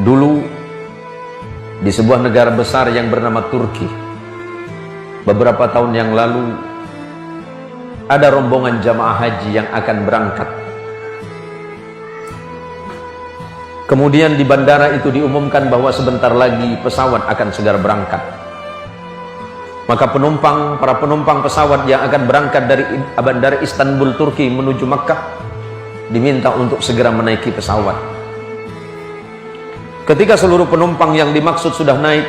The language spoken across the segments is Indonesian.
Dulu di sebuah negara besar yang bernama Turki, beberapa tahun yang lalu ada rombongan jamaah haji yang akan berangkat. Kemudian di bandara itu diumumkan bahwa sebentar lagi pesawat akan segera berangkat. Maka para penumpang pesawat yang akan berangkat dari bandara Istanbul Turki menuju Makkah diminta untuk segera menaiki pesawat. Ketika seluruh penumpang yang dimaksud sudah naik,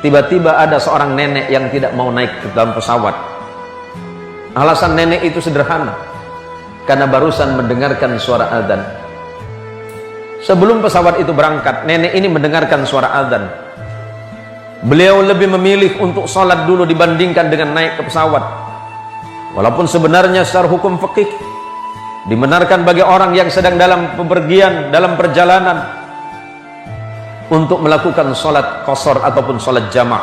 tiba-tiba ada seorang nenek yang tidak mau naik ke dalam pesawat. Alasan nenek itu sederhana, karena barusan mendengarkan suara azan. Sebelum pesawat itu berangkat, nenek ini mendengarkan suara azan. Beliau lebih memilih untuk sholat dulu dibandingkan dengan naik ke pesawat. Walaupun sebenarnya secara hukum fikih dibenarkan bagi orang yang sedang dalam bepergian, dalam perjalanan, untuk melakukan sholat qasar ataupun sholat jamak.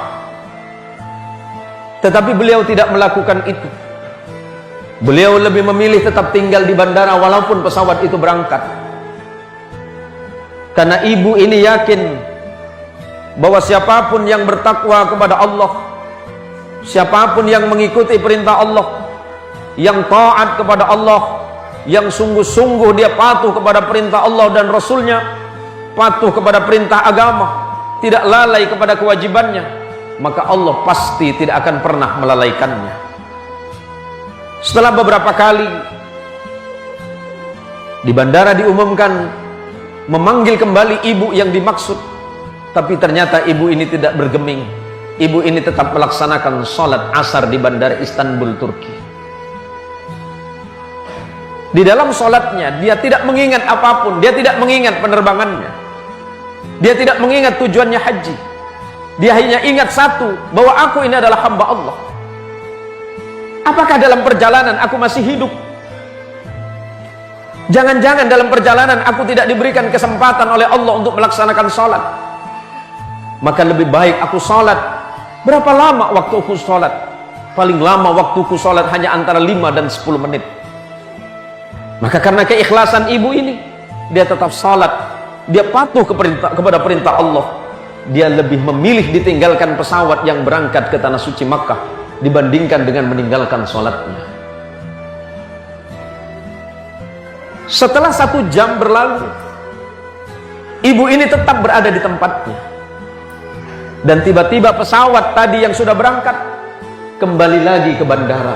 Tetapi beliau tidak melakukan itu. Beliau lebih memilih tetap tinggal di bandara walaupun pesawat itu berangkat. Karena ibu ini yakin bahwa siapapun yang bertakwa kepada Allah, siapapun yang mengikuti perintah Allah, yang taat kepada Allah, yang sungguh-sungguh dia patuh kepada perintah Allah dan Rasulnya, patuh kepada perintah agama, tidak lalai kepada kewajibannya, maka Allah pasti tidak akan pernah melalaikannya. Setelah beberapa kali di bandara diumumkan memanggil kembali ibu yang dimaksud, tapi ternyata ibu ini tidak bergeming. Ibu ini tetap melaksanakan sholat asar di bandara Istanbul Turki. Di dalam sholatnya dia tidak mengingat apapun, dia tidak mengingat penerbangannya, dia tidak mengingat tujuannya haji. Dia hanya ingat satu, bahwa aku ini adalah hamba Allah. Apakah dalam perjalanan aku masih hidup? Jangan-jangan dalam perjalanan aku tidak diberikan kesempatan oleh Allah untuk melaksanakan sholat. Maka lebih baik aku sholat. Berapa lama waktu aku sholat? Paling lama waktuku sholat hanya antara 5 dan 10 menit. Maka karena keikhlasan ibu ini, dia tetap sholat, dia patuh kepada perintah Allah. Dia lebih memilih ditinggalkan pesawat yang berangkat ke tanah suci Makkah dibandingkan dengan meninggalkan sholatnya. Setelah 1 jam berlalu, ibu ini tetap berada di tempatnya. Dan tiba-tiba pesawat tadi yang sudah berangkat kembali lagi ke bandara.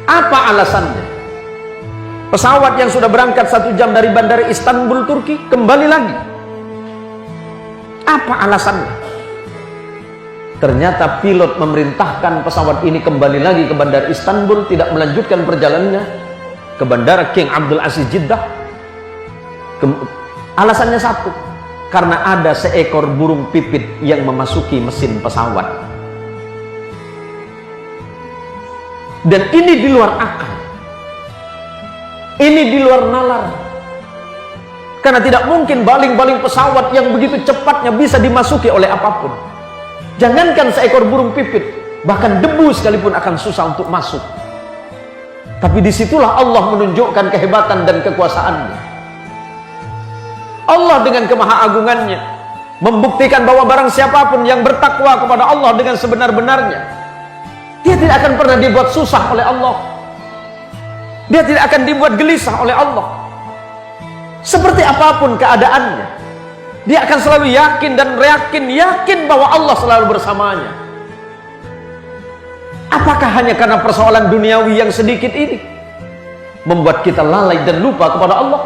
Apa alasannya? Pesawat yang sudah berangkat 1 jam dari bandara Istanbul Turki kembali lagi. Apa alasannya? Ternyata pilot memerintahkan pesawat ini kembali lagi ke bandara Istanbul, tidak melanjutkan perjalanannya ke bandara King Abdul Aziz Jeddah. Alasannya satu, karena ada seekor burung pipit yang memasuki mesin pesawat. Dan ini di luar akal, ini di luar nalar. Karena tidak mungkin baling-baling pesawat yang begitu cepatnya bisa dimasuki oleh apapun. Jangankan seekor burung pipit, bahkan debu sekalipun akan susah untuk masuk. Tapi disitulah Allah menunjukkan kehebatan dan kekuasaannya. Allah dengan kemahaagungannya membuktikan bahwa barang siapapun yang bertakwa kepada Allah dengan sebenar-benarnya, dia tidak akan pernah dibuat susah oleh Allah. Dia tidak akan dibuat gelisah oleh Allah. Seperti apapun keadaannya, dia akan selalu yakin dan yakin bahwa Allah selalu bersamanya. Apakah hanya karena persoalan duniawi yang sedikit ini membuat kita lalai dan lupa kepada Allah?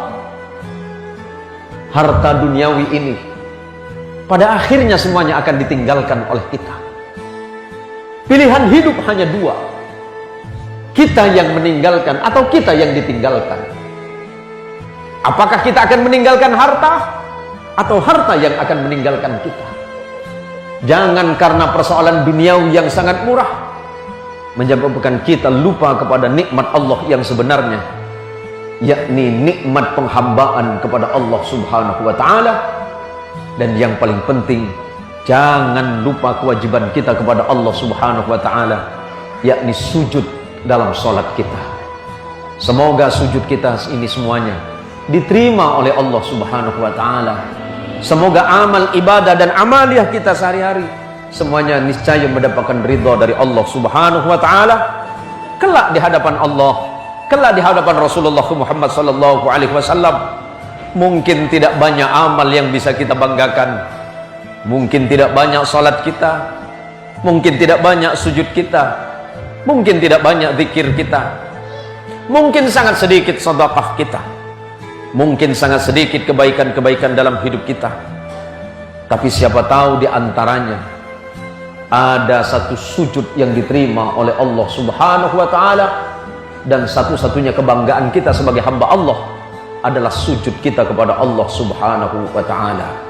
Harta duniawi ini pada akhirnya semuanya akan ditinggalkan oleh kita. Pilihan hidup hanya 2. Kita yang meninggalkan atau kita yang ditinggalkan. Apakah kita akan meninggalkan harta atau harta yang akan meninggalkan kita? Jangan karena persoalan duniawi yang sangat murah menyebabkan kita lupa kepada nikmat Allah yang sebenarnya, yakni nikmat penghambaan kepada Allah Subhanahu wa taala. Dan yang paling penting, jangan lupa kewajiban kita kepada Allah Subhanahu wa taala, yakni sujud dalam sholat kita. Semoga sujud kita ini semuanya diterima oleh Allah Subhanahu wa taala. Semoga amal ibadah dan amaliyah kita sehari-hari semuanya niscaya mendapatkan ridha dari Allah Subhanahu wa taala kelak di hadapan Allah, kelak di hadapan Rasulullah Muhammad sallallahu alaihi wasallam. Mungkin tidak banyak amal yang bisa kita banggakan, mungkin tidak banyak salat kita, mungkin tidak banyak sujud kita, mungkin tidak banyak zikir kita, mungkin sangat sedikit sedekah kita, mungkin sangat sedikit kebaikan-kebaikan dalam hidup kita. Tapi siapa tahu di antaranya ada satu sujud yang diterima oleh Allah Subhanahu wa taala, dan satu-satunya kebanggaan kita sebagai hamba Allah adalah sujud kita kepada Allah Subhanahu wa taala.